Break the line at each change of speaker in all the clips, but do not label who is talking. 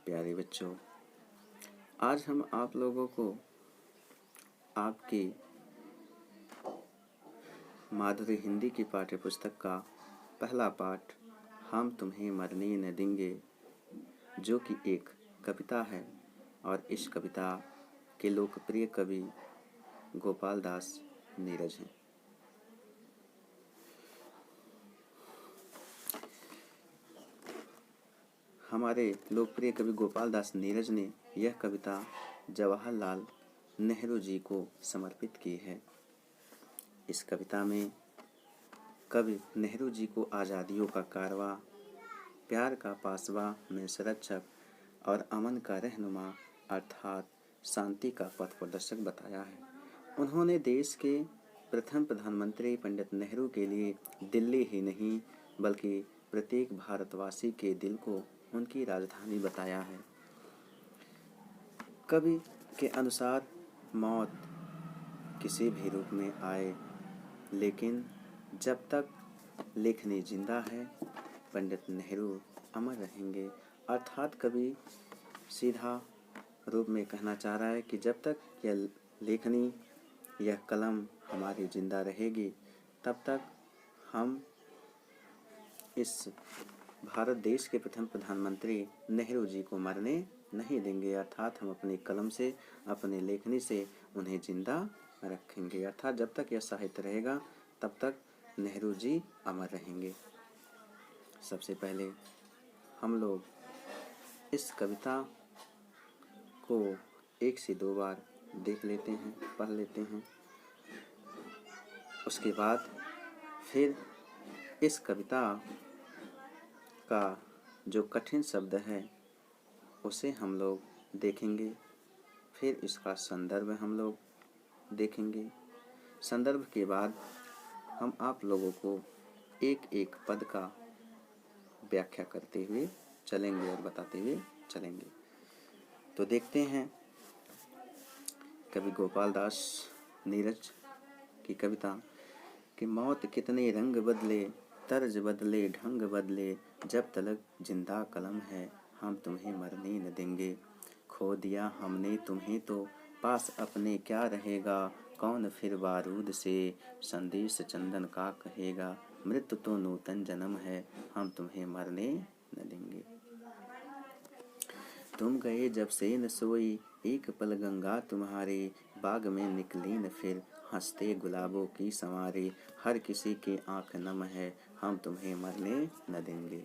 प्यारे बच्चों, आज हम आप लोगों को आपकी माधुरी हिंदी की पाठ्य पुस्तक का पहला पाठ हम तुम्हें मरने न देंगे, जो कि एक कविता है और इस कविता के लोकप्रिय कवि गोपाल दास नीरज हैं। हमारे लोकप्रिय कवि गोपाल दास नीरज ने यह कविता जवाहरलाल नेहरू जी को समर्पित की है। इस कविता में कवि नेहरू जी को आज़ादियों का कारवां, प्यार का पासवा में संरक्षक और अमन का रहनुमा अर्थात शांति का पथ प्रदर्शक बताया है। उन्होंने देश के प्रथम प्रधानमंत्री पंडित नेहरू के लिए दिल्ली ही नहीं बल्कि प्रत्येक भारतवासी के दिल को उनकी राजधानी बताया है। कवि के अनुसार मौत किसी भी रूप में आए, लेकिन जब तक लेखनी जिंदा है पंडित नेहरू अमर रहेंगे। अर्थात कवि सीधा रूप में कहना चाह रहा है कि जब तक यह लेखनी, यह कलम हमारी जिंदा रहेगी, तब तक हम इस भारत देश के प्रथम प्रधानमंत्री नेहरू जी को मरने नहीं देंगे। अर्थात हम अपनी कलम से, अपने लेखनी से उन्हें जिंदा रखेंगे। अर्थात जब तक यह साहित्य रहेगा तब तक नेहरू जी अमर रहेंगे। सबसे पहले हम लोग इस कविता को 1 से 2 बार देख लेते हैं, पढ़ लेते हैं। उसके बाद फिर इस कविता का जो कठिन शब्द है उसे हम लोग देखेंगे। फिर इसका संदर्भ हम लोग देखेंगे। संदर्भ के बाद हम आप लोगों को एक एक पद का व्याख्या करते हुए चलेंगे और बताते हुए चलेंगे। तो देखते हैं कवि गोपाल दास नीरज की कविता कि मौत कितने रंग बदले, तर्ज बदले, ढंग बदले, जब तलक जिंदा कलम है हम तुम्हें मरने न देंगे। खो दिया हमने तुम्हें तो पास अपने क्या रहेगा, कौन फिर बारूद से संदेश चंदन का कहेगा। मृत्यु तो नूतन जन्म है हम तुम्हें मरने न देंगे। तुम गए जब से न सोई, एक पल गंगा तुम्हारे, बाग में निकली न फिर, हंसते गुलाबों की संवारे, हर किसी की आंख नम है हम तुम्हें मरने न देंगे।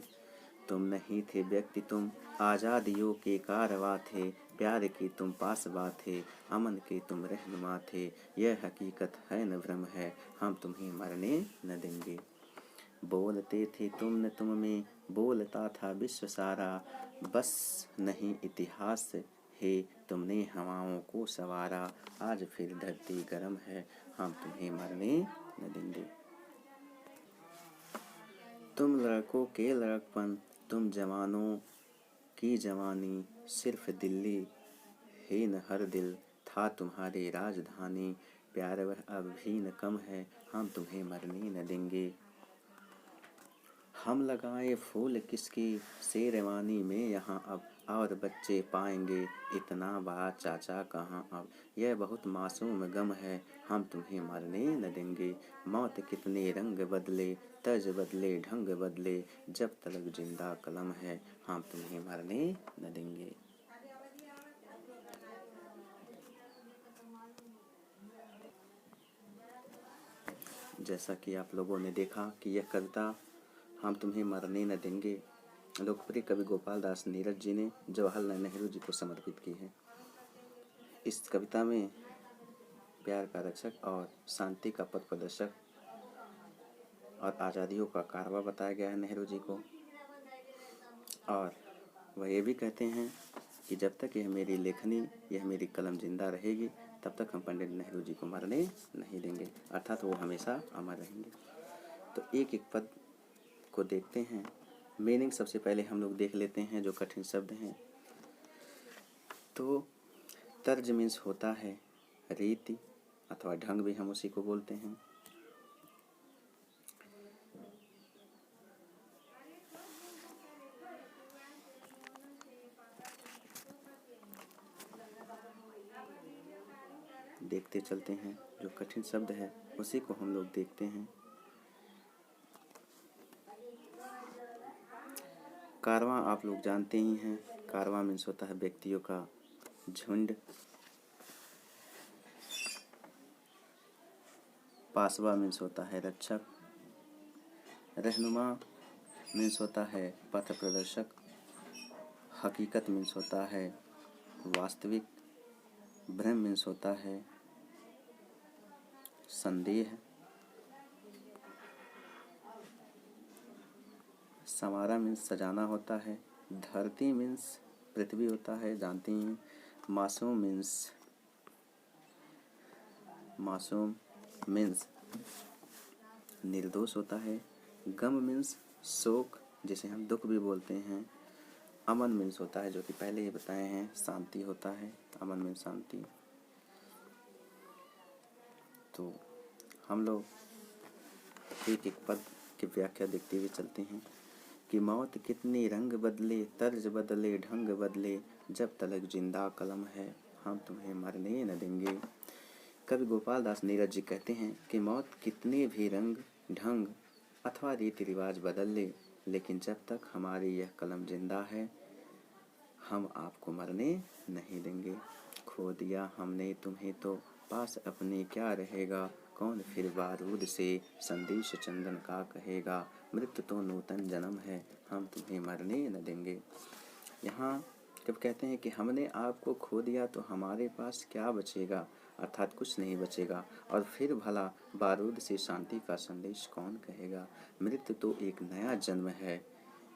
तुम नहीं थे व्यक्ति तुम आज़ादियों के कारवां थे, प्यार के तुम पासबा थे, अमन के तुम रहनुमा थे, यह हकीकत है न भ्रम है हम तुम्हें मरने न देंगे। बोलते थे तुम न तुम में, बोलता था विश्व सारा, बस नहीं इतिहास है तुमने हवाओं को सवारा, आज फिर धरती गर्म है हम तुम्हें मरने न देंगे। तुम लड़कों के लड़कपन, तुम जवानों की जवानी, सिर्फ दिल्ली ही न हर दिल था तुम्हारी राजधानी, प्यार वह अब भी न कम है हम तुम्हें मरने न देंगे। हम लगाए फूल किसकी शेरवानी में यहाँ अब, और बच्चे पाएंगे इतना बड़ा चाचा कहाँ अब, यह बहुत मासूम गम है हम तुम्हें मरने न देंगे। मौत कितने रंग बदले, तर्ज बदले, ढंग बदले, जब तलक जिंदा कलम है हम तुम्हें मरने न देंगे। जैसा कि आप लोगों ने देखा कि यह कविता हम तुम्हें मरने न देंगे लोकप्रिय कवि गोपाल दास नीरज जी ने जवाहरलाल नेहरू जी को समर्पित की है। इस कविता में प्यार का रक्षक और शांति का पथ प्रदर्शक और आज़ादियों का कारवां बताया गया है नेहरू जी को। और वह ये भी कहते हैं कि जब तक यह मेरी लेखनी, यह मेरी कलम जिंदा रहेगी, तब तक हम पंडित नेहरू जी को मरने नहीं देंगे। अर्थात वो हमेशा अमर रहेंगे। तो एक एक पद को देखते हैं। मीनिंग सबसे पहले हम लोग देख लेते हैं जो कठिन शब्द हैं। तो तर्ज मीन्स होता है रीति अथवा ढंग, भी हम उसी को बोलते हैं। देखते चलते हैं। जो कठिन शब्द है उसी को हम लोग देखते हैं। कारवां आप लोग जानते ही हैं। कारवां मीन्स होता है व्यक्तियों का झुंड। पासवा मीन्स होता है रक्षक। रहनुमा मीन्स होता है पथ प्रदर्शक। हकीकत मीन्स होता है वास्तविक। भ्रम मीन्स होता है संदेह। संवारा मीन्स सजाना होता है। धरती मीन्स पृथ्वी होता है, जानते हैं। मासूम मीन्स निर्दोष होता है। गम मीन्स शोक, जिसे हम दुख भी बोलते हैं। अमन मीन्स होता है, जो कि पहले ही बताए हैं, शांति होता है। अमन मीन्स शांति। तो हम लोग एक एक पद की व्याख्या देखते हुए चलते हैं कि मौत कितने रंग बदले, तर्ज बदले, ढंग बदले, जब तलक जिंदा कलम है, हम तुम्हें मरने न देंगे। कवि गोपाल दास नीरज जी कहते हैं कि मौत कितने भी रंग, ढंग अथवा रीति रिवाज बदल ले, लेकिन जब तक हमारी यह कलम जिंदा है, हम आपको मरने नहीं देंगे। खो दिया हमने तुम्हें तो पास अपने क्या रहेगा, कौन फिर बारूद से संदेश चंदन का कहेगा, मृत्यु तो नूतन जन्म है, हम तुम्हें मरने न देंगे। यहाँ जब कहते हैं कि हमने आपको खो दिया तो हमारे पास क्या बचेगा, अर्थात कुछ नहीं बचेगा, और फिर भला बारूद से शांति का संदेश कौन कहेगा, मृत्यु तो एक नया जन्म है,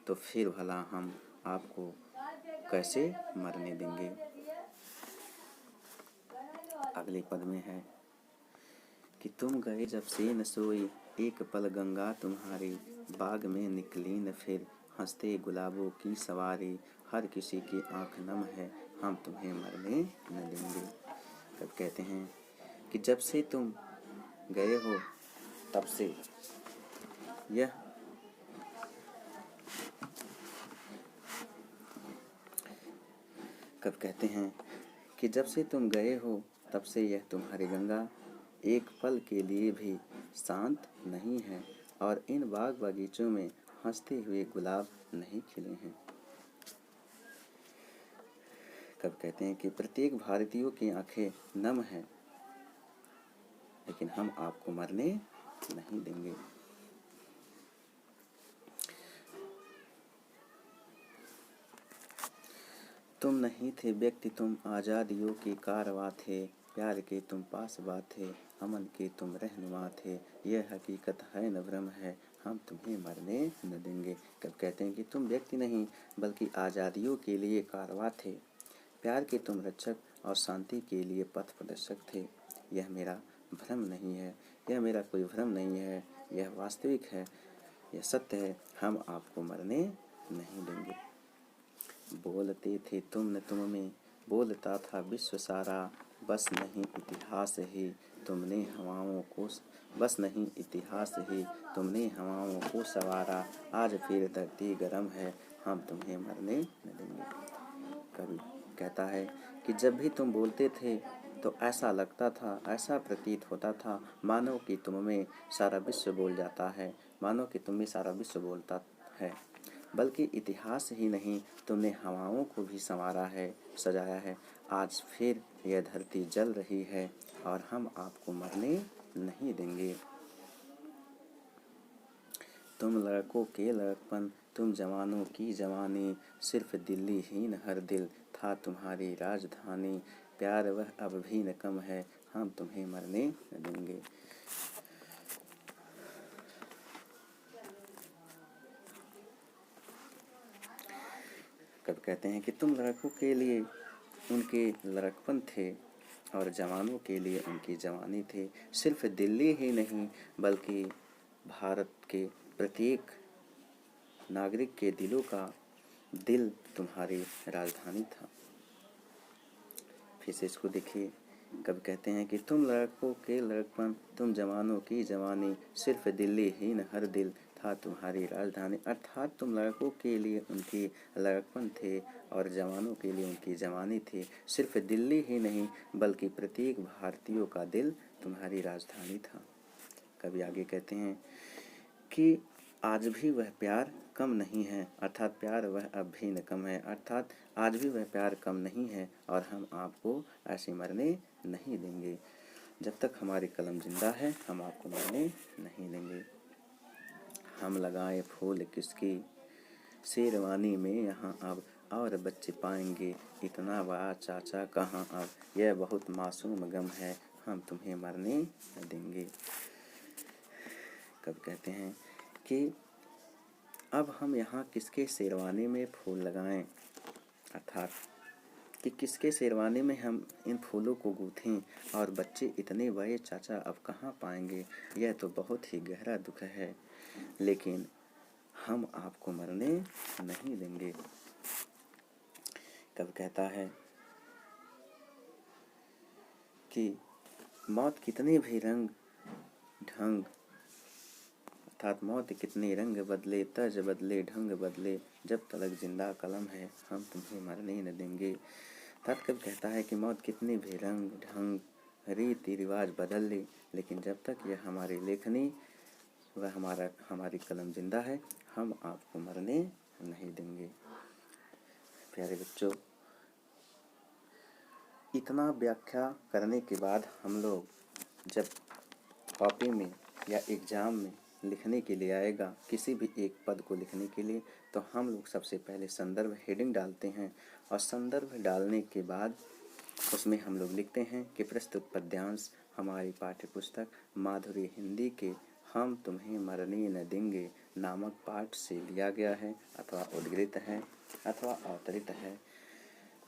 तो फिर भला हम आपको कैसे मरने देंगे। अगले पद में है कि तुम गए जब से न सोई, एक पल गंगा तुम्हारी, बाग में निकली न फिर, हंसते गुलाबों की सवारी, हर किसी की आंख नम है, हम तुम्हें मरने न देंगे। तब कहते हैं कि जब से तुम गए हो तब से यह कब कहते हैं कि जब से तुम गए हो तब से यह तुम्हारी गंगा एक पल के लिए भी शांत नहीं है, और इन बाग बगीचों में हंसते हुए गुलाब नहीं खिले हैं। कब कहते हैं कि प्रत्येक भारतीयों की आंखें नम हैं, लेकिन हम आपको मरने नहीं देंगे। तुम नहीं थे व्यक्ति, तुम आज़ादियों के कारवां थे, प्यार के तुम पासबा थे, अमन के तुम रहनुमा थे, यह हकीकत है न भ्रम है, हम तुम्हें मरने न देंगे। कब कहते हैं कि तुम व्यक्ति नहीं बल्कि आज़ादियों के लिए कारवां थे, प्यार के तुम रक्षक और शांति के लिए पथ प्रदर्शक थे। यह मेरा भ्रम नहीं है, यह मेरा कोई भ्रम नहीं है, यह वास्तविक है, यह सत्य है, हम आपको मरने नहीं देंगे। बोलते थे तुम न तुम में, बोलता था विश्व सारा, बस नहीं इतिहास ही तुमने हवाओं को, बस नहीं इतिहास ही तुमने हवाओं को सवारा, आज फिर धरती गरम है, हम तुम्हें मरने न देंगे। कवि कहता है कि जब भी तुम बोलते थे तो ऐसा लगता था, ऐसा प्रतीत होता था मानो कि तुम में सारा विश्व बोल जाता है, मानो कि तुम में सारा विश्व बोलता है, बल्कि इतिहास ही नहीं तुमने हवाओं को भी संवारा है, सजाया है। आज फिर यह धरती जल रही है और हम आपको मरने नहीं देंगे। तुम लड़कों के लड़कपन, तुम जवानों की जवानी, सिर्फ दिल्ली ही न हर दिल था तुम्हारी राजधानी, प्यार वह अब भी न कम है, हम तुम्हें मरने न देंगे। कब कहते हैं कि तुम लड़कों के लिए उनके लड़कपन थे और जवानों के लिए उनकी जवानी थी, सिर्फ दिल्ली ही नहीं बल्कि भारत के प्रत्येक नागरिक के दिलों का दिल तुम्हारी राजधानी था। फिर से इसको देखिए, कब कहते हैं कि तुम लड़कों के लड़कपन, तुम जवानों की जवानी, सिर्फ दिल्ली ही न हर दिल था तुम्हारी राजधानी। अर्थात तुम लड़कों के लिए उनकी लड़कपन थे और जवानों के लिए उनकी जवानी थी। सिर्फ दिल्ली ही नहीं बल्कि प्रत्येक भारतीयों का दिल तुम्हारी राजधानी था। कवि आगे कहते हैं कि आज भी वह प्यार कम नहीं है, अर्थात प्यार वह अब भी न कम है, अर्थात आज भी वह प्यार कम नहीं है और हम आपको ऐसे मरने नहीं देंगे। जब तक हमारी कलम जिंदा है हम आपको मरने नहीं देंगे। हम लगाए फूल किसकी शेरवानी में यहाँ अब, और बच्चे पाएंगे इतना बड़ा चाचा कहाँ अब, यह बहुत मासूम गम है, हम तुम्हें मरने न देंगे। कब कहते हैं कि अब हम यहाँ किसके शेरवानी में फूल लगाएं, अर्थात कि किसके शेरवानी में हम इन फूलों को गूँथें और बच्चे इतने बड़े चाचा अब कहाँ पाएंगे, यह तो बहुत ही गहरा दुख है, लेकिन हम आपको मरने नहीं देंगे। कब कहता है कि मौत कितने भी रंग ढंग, अर्थात मौत कितने रंग बदले, तर्ज बदले, ढंग बदले, जब तलक जिंदा कलम है हम तुम्हें मरने न देंगे। अर्थात कब कहता है कि मौत कितने भी रंग ढंग रीति रिवाज बदल ले, लेकिन जब तक यह हमारी लेखनी वह हमारी कलम जिंदा है हम आपको मरने नहीं देंगे। प्यारे बच्चों, इतना व्याख्या करने के बाद हम लोग जब कॉपी में या एग्ज़ाम में लिखने के लिए आएगा किसी भी एक पद को लिखने के लिए, तो हम लोग सबसे पहले संदर्भ हेडिंग डालते हैं और संदर्भ डालने के बाद उसमें हम लोग लिखते हैं कि प्रस्तुत पद्यांश हमारी पाठ्य पुस्तक माधुरी हिंदी के हम तुम्हें मरने न देंगे नामक पाठ से लिया गया है अथवा उद्धृत है अथवा अवतरित है।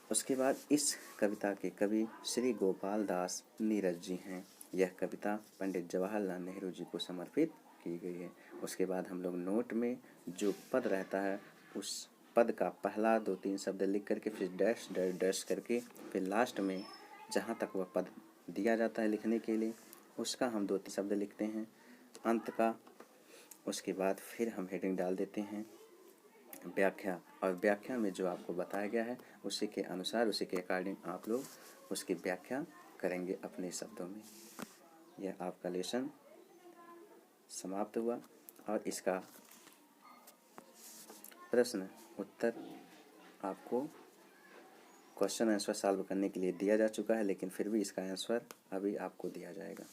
उसके बाद इस कविता के कवि श्री गोपाल दास नीरज जी हैं। यह कविता पंडित जवाहरलाल नेहरू जी को समर्पित की गई है। उसके बाद हम लोग नोट में जो पद रहता है उस पद का पहला 2-3 शब्द लिख करके फिर डैश डैश डैश करके फिर लास्ट में जहाँ तक वह पद दिया जाता है लिखने के लिए उसका हम 2-3 शब्द लिखते हैं अंत का। उसके बाद फिर हम हेडिंग डाल देते हैं व्याख्या, और व्याख्या में जो आपको बताया गया है उसी के अनुसार उसी के अकॉर्डिंग आप लोग उसकी व्याख्या करेंगे अपने शब्दों में। यह आपका लेसन समाप्त हुआ और इसका प्रश्न उत्तर आपको क्वेश्चन आंसर सॉल्व करने के लिए दिया जा चुका है, लेकिन फिर भी इसका आंसर अभी आपको दिया जाएगा।